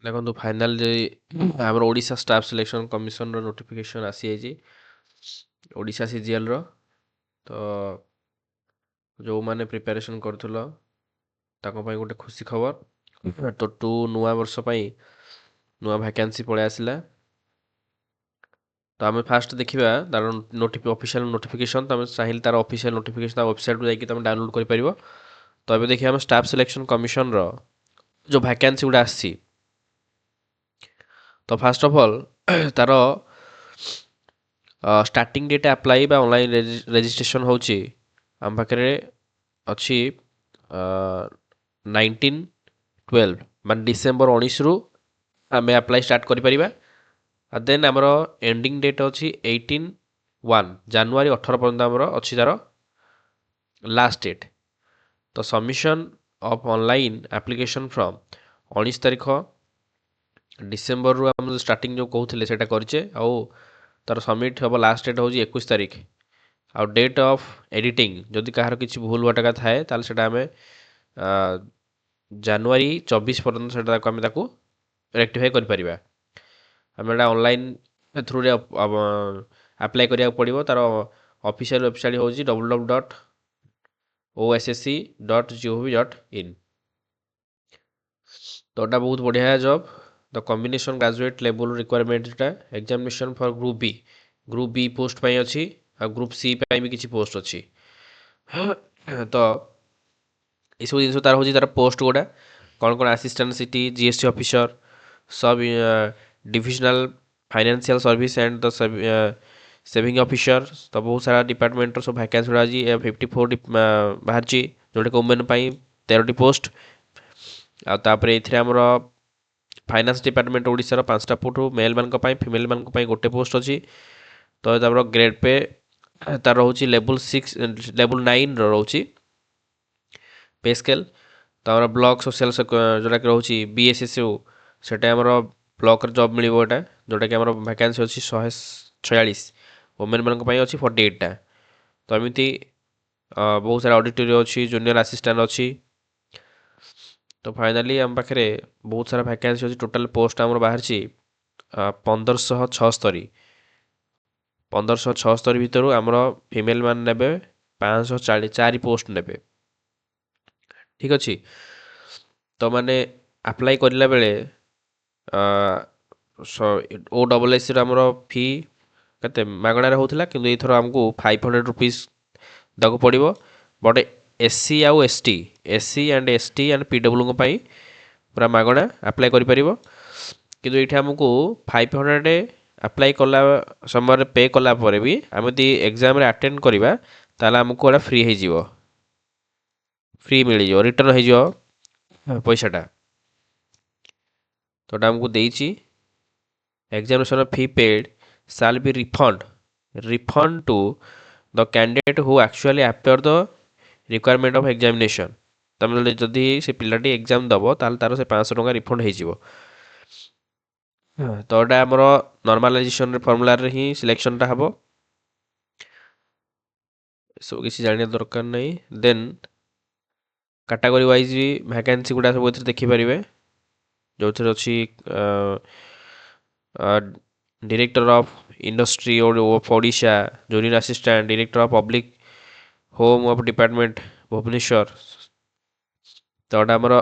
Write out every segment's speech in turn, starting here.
ଦେଖନ୍ତୁ ଫାଇନାଲ ଯେ ଆମର Odisha staff selection commissioner notification ଆସିଯାଇଛି ଓଡ଼ିଶା ସିଜିଏଲ୍ର। ତ ଯେଉଁମାନେ ପ୍ରିପାରେସନ୍ କରୁଥିଲ ତାଙ୍କ ପାଇଁ ଗୋଟେ ଖୁସି ଖବର। ତ ନୂଆ ବର୍ଷ ପାଇଁ ନୂଆ ଭ୍ୟାକାନ୍ସି ପଳେଇ ଆସିଲା। ତ ଆମେ ଫାଷ୍ଟ ଦେଖିବା ତାର ଅଫିସିଆଲ ନୋଟିଫିକେସନ୍। ତମେ ଚାହିଁଲେ ତାର ଅଫିସିଆଲ ନୋଟିଫିକେସନ୍ ତା ୱେବସାଇଟ୍କୁ ଯାଇକି ତମେ ଡାଉନଲୋଡ୍ କରିପାରିବ। ତ ଏବେ ଦେଖିବା ଆମେ ଷ୍ଟାଫ୍ ସିଲେକ୍ସନ୍ କମିଶନର ଯେଉଁ ଭ୍ୟାକାନ୍ସି ଗୁଡ଼ା ଆସିଛି। ତ ଫାଷ୍ଟ ଅଫ୍ ଅଲ୍ ତାର ଷ୍ଟାର୍ଟିଂ ଡେଟ୍ ଆପ୍ଲାଇ ବା ଅନଲାଇନ୍ ରେଜିଷ୍ଟ୍ରେସନ୍ ହେଉଛି ଆମ ପାଖରେ ଅଛି 19/12 ମାନେ ଡିସେମ୍ବର 19ରୁ ଆମେ ଆପ୍ଲାଇ ଷ୍ଟାର୍ଟ କରିପାରିବା। ଆଉ ଦେନ୍ ଆମର ଏଣ୍ଡିଂ ଡେଟ୍ ଅଛି 18/1 ଜାନୁଆରୀ 18 ପର୍ଯ୍ୟନ୍ତ ଆମର ଅଛି ତାର ଲାଷ୍ଟ ଡେଟ୍। ତ submission of online application from 19 ତାରିଖ ଡିସେମ୍ବରରୁ ଆମେ ଷ୍ଟାର୍ଟିଂ ଯେଉଁ କହୁଥିଲେ ସେଇଟା କରିଛେ। ଆଉ ତାର ସବମିଟ୍ ହେବ ଲାଷ୍ଟ ଡେଟ୍ ହେଉଛି 21 ତାରିଖ। ଆଉ ଡେଟ୍ ଅଫ୍ ଏଡ଼ିଟିଂ ଯଦି କାହାର କିଛି ଭୁଲ ଭଟକା ଥାଏ ତାହେଲେ ସେଇଟା ଆମେ ଜାନୁଆରୀ 24 ପର୍ଯ୍ୟନ୍ତ ସେଇଟାକୁ ଆମେ ତାକୁ ରେକ୍ଟିଫାଇ କରିପାରିବା। ଆମେ ଏଇଟା ଅନଲାଇନ୍ ଥ୍ରୁରେ ଆପ୍ଲାଏ କରିବାକୁ ପଡ଼ିବ। ତାର ଅଫିସିଆଲ ୱେବସାଇଟ୍ ହେଉଛି www.ossc.gov.in। ତ ଏଟା ବହୁତ ବଢ଼ିଆ ଜବ୍। ଦ କମ୍ବିନେସନ୍ ଗ୍ରାଜୁଏଟ୍ ଲେବୁଲ୍ ରିକ୍ୱାରମେଣ୍ଟଟା examination for group B post ପାଇଁ ଅଛି। ଆଉ ଗ୍ରୁପ୍ ସି ପାଇଁ ବି କିଛି ପୋଷ୍ଟ ଅଛି। ତ ଏସବୁ ଜିନିଷ ତାର ହେଉଛି ତାର ପୋଷ୍ଟ ଗୁଡ଼ା କ'ଣ କ'ଣ assistant CT GST officer sub divisional financial service and the saving officer. तो बहुत सारा डिपार्टमेंटर सब वैकेंसी गुड़ा आज 54 बाहर जोटा कि वुमेन 13टी पोस्ट। आउे ये आमर फाइनान्स डिपार्टमेंट ओडिशार 5टा पोस्ट मेल मान फिमेल मान गोटे पोस्ट अच्छी। तो तार ग्रेड पे तार रोचे लेवल 6 लेवल 9 रोचे पे स्केल। तो आम ब्लॉक सोशल जोटा कि रोचे BSSU सेटा आमर ब्लॉक जॉब मिल जोटा कि आम वैकेंसी अच्छी 146 वुमेन मान अच्छी 48टा। तो एमती बहुत सारा ऑडिटोरी अच्छी जूनियर असिस्टेंट अच्छी। तो फाइनाली आम पाखे बहुत सारा वैकेंसी अच्छी टोटाल पोस्ट आम बाहर 1576 भितर आमर फिमेल मान ने 544 पोस्ट ने। ठीक अच्छे। तो मैंने अप्लाई करला बेले OSS आमर फी के मागणार होता कि एथर आमको 500 रुपीज देको पड़ो। बट SC आउ ST एंड PW पूरा मागणा अप्लाई कर कि आमको 500 अप्लाई कला समय पे कला भी आम यदि एग्जाम अटेंड करवा ताला आमको फ्री हो फ्री मिल रिटर्न हो पैसाटा। तो आमको देची examination fee paid shall be refund to the candidate who actually appear the requirement of examination। तमें जदि से पिलाटी एग्जाम दब ताल तार से 500 टका रिफंड हो। तो यहाँ आमर नॉर्मलाइजेशन फॉर्मूला ही सिलेक्शन टा हम सब किसी जानिया दरकार नहीं। देन कैटेगरी वाइज भी वैकेंसी गुड़ा सब देखिपारे जो अच्छी director of industry of Odisha junior assistant director of public home of department Bhubaneswar. तो यहाँ आमर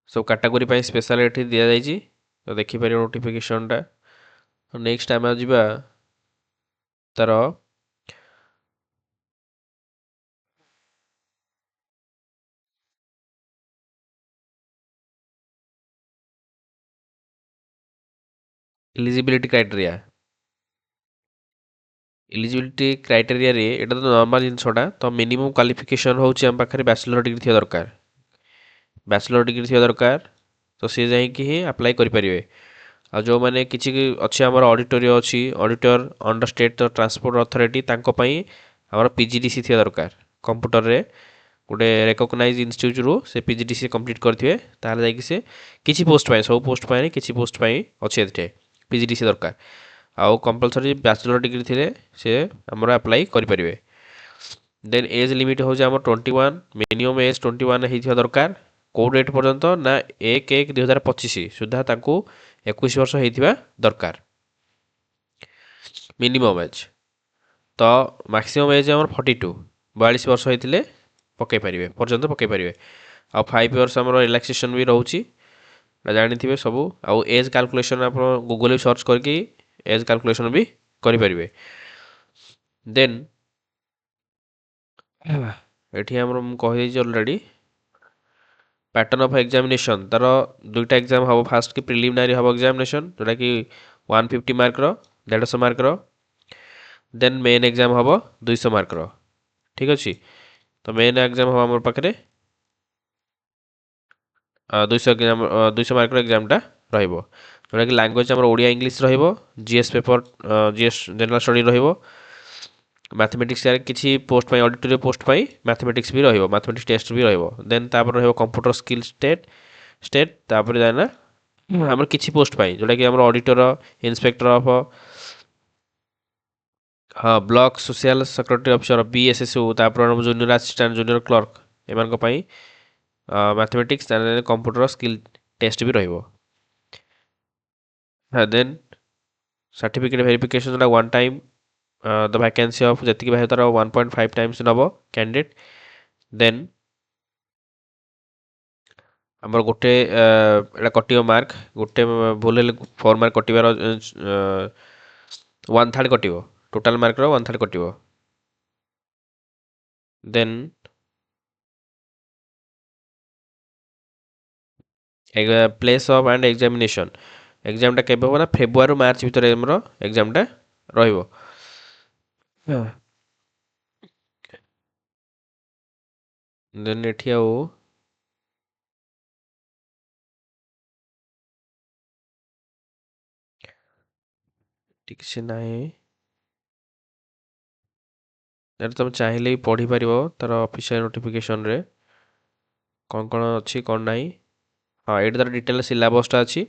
सब कैटेगरी स्पेशल ये दि जाइए। तो देखिपारे नोटिफिकेशनटा। नेक्स्ट आम जा तार एलिजिबिलिटी क्राइटेरिया रे एटा तो नॉर्मल जिनसटा। तो मिनिमम क्वालिफिकेशन होची हम पाखरे बैचलर डिग्री थिया दरकार। बैचलर डिग्री थिया दरकार। तो सी जाइए ही अप्लाई करें। आ जो मैंने किसी अच्छे आम ऑडिटोरी अच्छी auditor under state transport authority आम PGDC थी दरकार। कंप्यूटर रे गोटे रेकग्नाइज इंस्टीट्यूट रू से PGDC कंप्लीट करेंगे ताहले जाइए से किसी पोस्ट पाए सब पोस्ट पाए किसी पोस्ट पाए अच्छे PGDC दरकार। आउ कंपलसरी बैचलर डिग्री थी से आमर अप्लाई करें। देन एज लिमिट हूँ आम 21 मिनिमम एज 21 हो दरकार। କେଉଁ ଡେଟ୍ ପର୍ଯ୍ୟନ୍ତ ନା 1/1/2025 ସୁଦ୍ଧା ତାଙ୍କୁ 21 ବର୍ଷ ହେଇଥିବା ଦରକାର ମିନିମମ୍ ଏଜ୍। ତ ମାକ୍ସିମମ୍ ଏଜ୍ ଆମର 42 42 ବର୍ଷ ହେଇଥିଲେ ପକାଇ ପାରିବେ ପର୍ଯ୍ୟନ୍ତ ପକାଇ ପାରିବେ। ଆଉ 5 ଇୟର୍ସ ଆମର ରିଲାକ୍ସେସନ୍ ବି ରହୁଛି, ଜାଣିଥିବେ ସବୁ। ଆଉ ଏଜ୍ କାଲକୁଲେସନ୍ ଆପଣ ଗୁଗଲରେ ସର୍ଚ୍ଚ କରିକି ଏଜ୍ କାଲକୁଲେସନ୍ ବି କରିପାରିବେ। ଦେନ୍ ଏଠି ଆମର ମୁଁ କହିଦେଇଛି ଅଲରେଡ଼ି ପ୍ୟାଟର୍ନ ଅଫ୍ ଏକ୍ଜାମିନେସନ୍ ତାର ଦୁଇଟା ଏକ୍ଜାମ୍ ହେବ। ଫାଷ୍ଟ କି ପ୍ରିଲିମିନାରୀ ହେବ ଏକ୍ଜାମିନେସନ୍ ଯେଉଁଟାକି 150 ମାର୍କର 150 ମାର୍କର। ଦେନ୍ ମେନ୍ ଏକ୍ଜାମ୍ ହେବ 200 ମାର୍କର। ଠିକ୍ ଅଛି, ତ ମେନ୍ ଏକ୍ଜାମ୍ ହେବ ଆମର ପାଖରେ 200 ମାର୍କର ଏକ୍ଜାମ୍ଟା ରହିବ, ଯେଉଁଟାକି ଲାଙ୍ଗୁଏଜ୍ ଆମର ଓଡ଼ିଆ ଇଂଲିଶ ରହିବ। GS paper GS general study ରହିବ। ମ୍ୟାଥମେଟିକ୍ସରେ କିଛି ପୋଷ୍ଟ ପାଇଁ ଅଡ଼ିଟୋରିୟ ପୋଷ୍ଟ ପାଇଁ ମ୍ୟାଥମେଟିକ୍ସ ବି ରହିବ, ମ୍ୟାଥମେଟିକ୍ସ ଟେଷ୍ଟ ବି ରହିବ। ଦେନ୍ ତାପରେ ରହିବ କମ୍ପ୍ୟୁଟର ସ୍କିଲ୍ ଷ୍ଟେଟ୍ ତାପରେ ଯାଏନା ଆମର କିଛି ପୋଷ୍ଟ ପାଇଁ ଯେଉଁଟାକି ଆମର auditor, inspector of block, social security officer BSSO, ତାପରେ ଜୁନିୟର ଆସିଷ୍ଟାଣ୍ଟ, ଜୁନିୟର କ୍ଲର୍କ ଏମାନଙ୍କ ପାଇଁ ମ୍ୟାଥମେଟିକ୍ସ କମ୍ପ୍ୟୁଟର ସ୍କିଲ୍ ଟେଷ୍ଟ ବି ରହିବ। ଦେନ୍ ସାର୍ଟିଫିକେଟ୍ ଭେରିଫିକେସନ୍ ଯେଉଁଟା one time the vacancy of ଯେତିକି ବାହାରିବ ତାର 1.5 ଟାଇମ୍ସ ନେବ କ୍ୟାଣ୍ଡିଡେଟ୍। ଦେନ୍ ଆମର ଗୋଟେ ଏଇଟା କଟିବ ମାର୍କ, ଗୋଟେ ଭୁଲ ହେଲେ 4 ମାର୍କ କଟିବାର 1/3 କଟିବ, ଟୋଟାଲ୍ ମାର୍କର 1/3 କଟିବ। ଦେନ୍ ପ୍ଲେସ୍ ଅଫ୍ ଆଣ୍ଡ ଏକ୍ଜାମିନେସନ୍ ଏକ୍ଜାମ୍ଟା କେବେ ହେବ ନା ଫେବୃଆରୀ ମାର୍ଚ୍ଚ ଭିତରେ ଆମର ଏକ୍ଜାମ୍ଟା ରହିବ। ଦେନ୍ ଏଠି ଆଉ କିଛି ନାହିଁ, ଏଠି ତୁମେ ଚାହିଁଲେ ବି ପଢ଼ିପାରିବ ତାର ଅଫିସିଆଲ୍ ନୋଟିଫିକେସନ୍ରେ କ'ଣ କ'ଣ ଅଛି କ'ଣ ନାହିଁ। ହଁ, ଏଇଠି ତାର ଡିଟେଲ୍ ସିଲାବସ୍ଟା ଅଛି।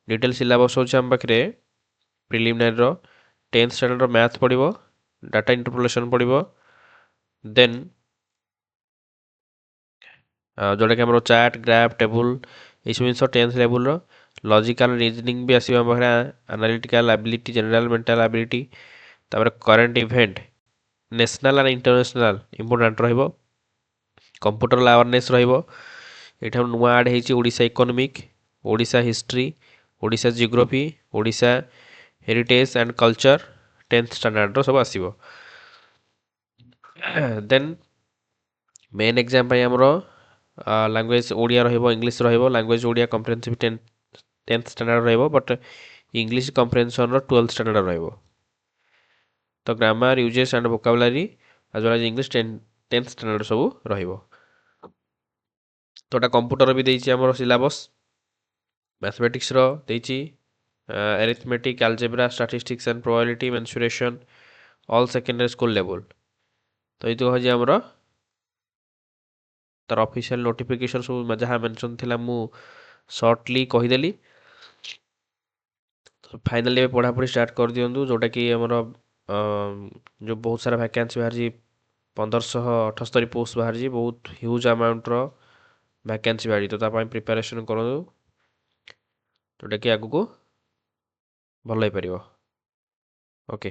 ଡିଟେଲ୍ ସିଲାବସ୍ ହେଉଛି ଆମ ପାଖରେ ପ୍ରିଲିମିନାରୀର 10th ଷ୍ଟାଣ୍ଡାର୍ଡ଼ର ମ୍ୟାଥ୍ ପଡ଼ିବ, ଡାଟା ଇଣ୍ଟରପୋଲେସନ୍ ପଡ଼ିବ। ଦେନ୍ ଯେଉଁଟାକି ଆମର ଚାର୍ଟ, ଗ୍ରାଫ୍, ଟେବୁଲ୍ ଏଇସବୁ ଜିନିଷ 10th ଲେବୁଲ୍ର। ଲଜିକାଲ୍ ରିଜନିଂ ବି ଆସିବ ଆମ ପାଖରେ, analytical ability, general mental ability. ତାପରେ current event national and international important ରହିବ। କମ୍ପ୍ୟୁଟର ଆୱାରନେସ୍ ରହିବ। ଏଇଠି ଆମର ନୂଆ ଆଡ଼୍ ହେଇଛି Odisha economic, Odisha history, Odisha geography, Odisha heritage and culture 10th ଷ୍ଟାଣ୍ଡାର୍ଡ଼ର ସବୁ ଆସିବ। ଦେନ୍ ମେନ୍ ଏକ୍ଜାମ୍ ପାଇଁ ଆମର ଲାଙ୍ଗୁଏଜ୍ ଓଡ଼ିଆ ରହିବ, ଇଂଲିଶ ରହିବ। Language Odia comprehensive 10th standard ରହିବ, ବଟ୍ ଇଂଲିଶ କମ୍ପ୍ରେହେନ୍ସନ୍ର 12th ଷ୍ଟାଣ୍ଡାର୍ଡ଼ ରହିବ। ତ grammar, uses and vocabulary as well as English 10th standard ସବୁ ରହିବ। ତ ଏଟା କମ୍ପ୍ୟୁଟର ବି ଦେଇଛି ଆମର ସିଲାବସ୍। ମ୍ୟାଥମେଟିକ୍ସର ଦେଇଛି arithmetic, algebra, statistics and probability, mensuration, all secondary school level। ତ ଏଇତ ହେଉଛି ଆମର ତାର ଅଫିସିଆଲ୍ ନୋଟିଫିକେସନ୍ ସବୁ ଯାହା ମେନସନ୍ ଥିଲା ମୁଁ ସର୍ଟଲି କହିଦେଲି। ଫାଇନାଲି ଏବେ ପଢ଼ାପଢ଼ି ଷ୍ଟାର୍ଟ କରିଦିଅନ୍ତୁ, ଯେଉଁଟାକି ଆମର ଯେଉଁ ବହୁତ ସାରା ଭ୍ୟାକେନ୍ସି ବାହାରିଛି, 1578 ପୋଷ୍ଟ ବାହାରିଛି, ବହୁତ ହ୍ୟୁଜ୍ ଆମାଉଣ୍ଟର ଭ୍ୟାକେନ୍ସି ବାହାରିଛି। ତ ତା ପାଇଁ ପ୍ରିପାରେସନ୍ କରନ୍ତୁ, ଯେଉଁଟାକି ଆଗକୁ ଭଲ ହେଇପାରିବ। ଓକେ।